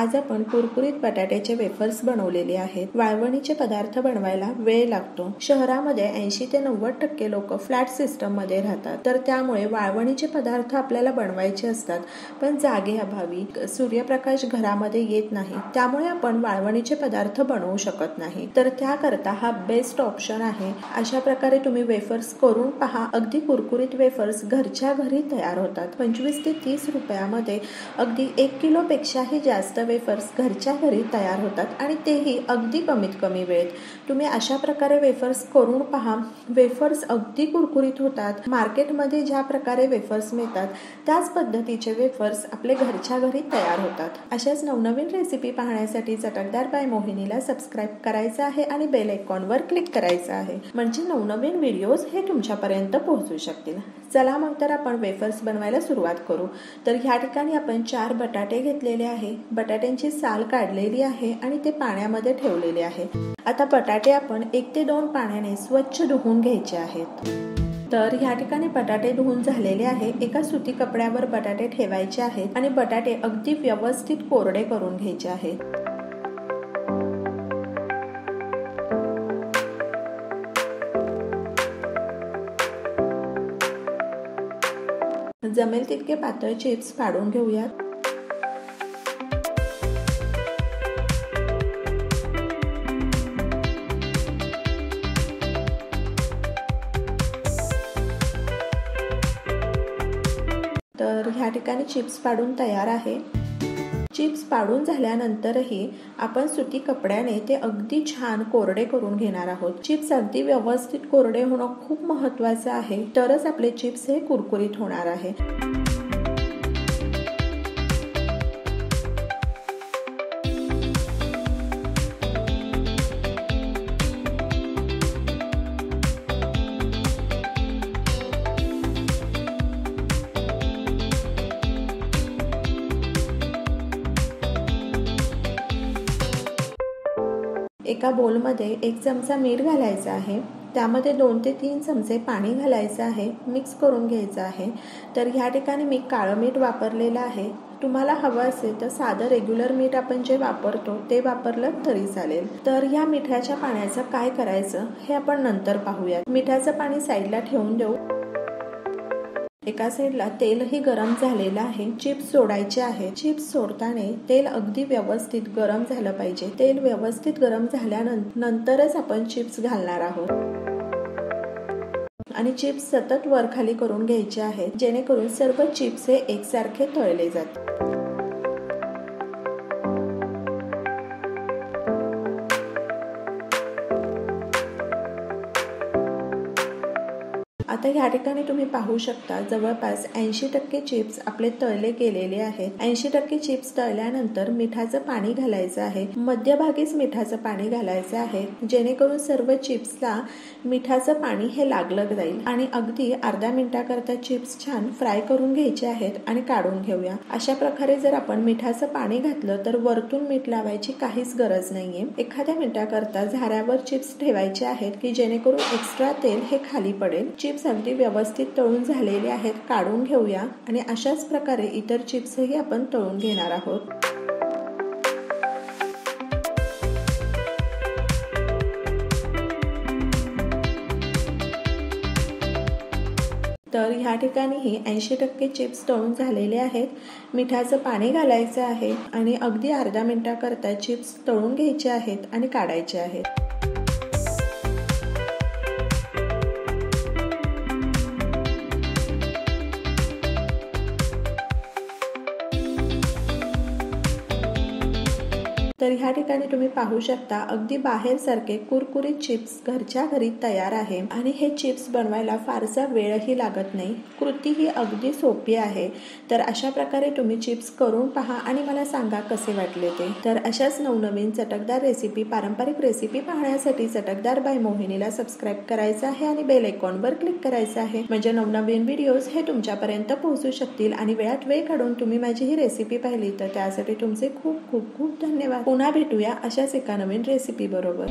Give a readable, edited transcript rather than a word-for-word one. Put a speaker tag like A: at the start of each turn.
A: आज आपण कुरकुरीत बटाट्याचे वेफर्स बनवलेले आहेत। वाळवणीचे पदार्थ बनवायला वेळ लागतो। शहरामध्ये 80 ते 90% लोक फ्लॅट सिस्टम मध्ये राहतात, तर त्यामुळे वाळवणीचे पदार्थ आपल्याला बनवायचे असतात, पण जागे अभावी सूर्यप्रकाश घरामध्ये येत नाही, त्यामुळे आपण वाळवणीचे पदार्थ बनवू शकत नाही। तर त्याकरता हा बेस्ट ऑप्शन आहे। अशा प्रकारे तुम्ही वेफर्स करून पहा। अगदी कुरकुरीत वेफर्स घरच्या घरी तयार होतात। 25 ते 30 रुपयामध्ये अगदी 1 किलो पेक्षाही जास्त वेफर्स घरच्या घरी तयार होतात आणि तेही अगदी कमी वेळेत। तुम्ही अशा प्रकारे वेफर्स करून पहा। वेफर्स अगदी कुरकुरीत होतात। मार्केटमध्ये ज्या प्रकारे वेफर्स मिळतात त्याच पद्धतीचे वेफर्स आपले घरच्या घरी तयार होतात। अशाच नवनवीन रेसिपी पाहण्यासाठी चटकदार बाय मोहिनीला सबस्क्राइब करायचं आहे आणि बेल आयकॉनवर क्लिक करायचं आहे, म्हणजे नवनवीन व्हिडिओज हे तुमच्यापर्यंत पोहोचू शकतील। चला मग तर आपण वेफर्स बनवायला सुरुवात करू। तर ह्या ठिकाणी आपण 4 बटाटे घेतलेले आहे। बटाट्यांची साल काढलेली आहे आणि ते पाण्यामध्ये ठेवलेले आहे। आता बटाटे आपण 1 ते 2 पाण्याने स्वच्छ धुवून घ्यायचे आहेत। तर ह्या ठिकाणी बटाटे धुवून झालेले आहे। एका सुती कपड्यावर बटाटे ठेवायचे आहेत आणि बटाटे अगदी व्यवस्थित कोरडे करून घ्यायचे आहेत। जमेल तितके पातळ चिप्स पाडून घेऊयात। तर ह्या ठिकाणी चिप्स पाडून तयार आहे। चिप्स पाडून झाल्यानंतरही आपण सुती कपड्याने ते अगदी छान कोरडे करून घेणार आहोत। चिप्स अगदी व्यवस्थित कोरडे होणं खूप महत्त्वाचं आहे, तरच आपले चिप्स हे कुरकुरीत होणार आहे। एका बोलमध्ये 1 चमचा मीठ घालायचा आहे। त्यामध्ये 2 ते 3 चमचे पाणी घालायचं आहे। मिक्स करून घ्यायचं आहे। तर ह्या ठिकाणी मी काळं मीठ वापरलेलं आहे। तुम्हाला हवं असेल तर साधं रेग्युलर मीठ आपण जे वापरतो ते वापरलं तरी चालेल। तर ह्या मिठाच्या पाण्याचं काय करायचं हे आपण नंतर पाहूयात। मिठाचं पाणी साईडला ठेवून देऊ। एका साईडला तेलही गरम झालेलं आहे। चिप्स सोडायचे आहे। चिप्स सोडताना तेल अगदी व्यवस्थित गरम झालं पाहिजे। तेल व्यवस्थित गरम झाल्यानंतरच आपण चिप्स घालणार आहोत आणि चिप्स सतत वर खाली करून घ्यायचे आहेत, जेणेकरून सर्व चिप्स हे एकसारखे तळले जातील। आता ह्या ठिकाणी तुम्ही पाहू शकता जवळपास 80% चिप्स आपले तळले गेलेले आहेत। 80% चिप्स तळल्यानंतर मिठाचं पाणी घालायचं आहे। मध्यभागीच मिठाचं पाणी घालायचं आहे, जेणेकरून सर्व चिप्सला मिठाचं पाणी हे लागलं जाईल आणि अगदी अर्धा मिनिटाकरता चिप्स छान फ्राय करून घ्यायचे आहेत आणि काढून घेऊया। अशा प्रकारे जर आपण मिठाचं पाणी घातलं तर वरतून मीठ लावायची काहीच गरज नाहीये। एखाद्या मिनिटाकरता झाऱ्यावर चिप्स ठेवायचे आहेत की जेणेकरून एक्स्ट्रा तेल हे खाली पडेल। चिप्स अगदी व्यवस्थित तळून झालेले आहेत, काढून घेऊया आणि अशाच प्रकारे इतर चिप्सही आपण तळून घेणार आहोत। तर ह्या ठिकाणीही 80% चिप्स तळून झालेले आहेत। मिठाचं पाणी घालायचं आहे आणि अगदी अर्धा मिनिटाकरता चिप्स तळून घ्यायचे आहेत आणि काढायचे आहेत। तर ह्या ठिकाणी तुम्ही पाहू शकता अगदी बाहेर सारखे कुरकुरीत चिप्स घरच्या घरी तयार आहे आणि हे चिप्स बनवायला फारसा वेळही लागत नाही। कृती ही अगदी सोपी आहे। तर अशा प्रकारे तुम्ही चिप्स करून पहा आणि मला सांगा कसे वाटले ते। तर अशाच नवनवीन चटकदार रेसिपी, पारंपरिक रेसिपी पाहण्यासाठी चटकदार बाय मोहिनीला सबस्क्राइब करायचं आहे आणि बेल आयकॉनवर क्लिक करायचं आहे, म्हणजे नवनवीन व्हिडिओज हे तुमच्यापर्यंत पोहोचू शकतील। आणि वेळात वेळ काढून तुम्ही माझी ही रेसिपी पाहिली तर त्यासाठी तुमचे खूप खूप खूप धन्यवाद। पुन्हा भेटूया अशाच एका नवीन रेसिपी बरोबर।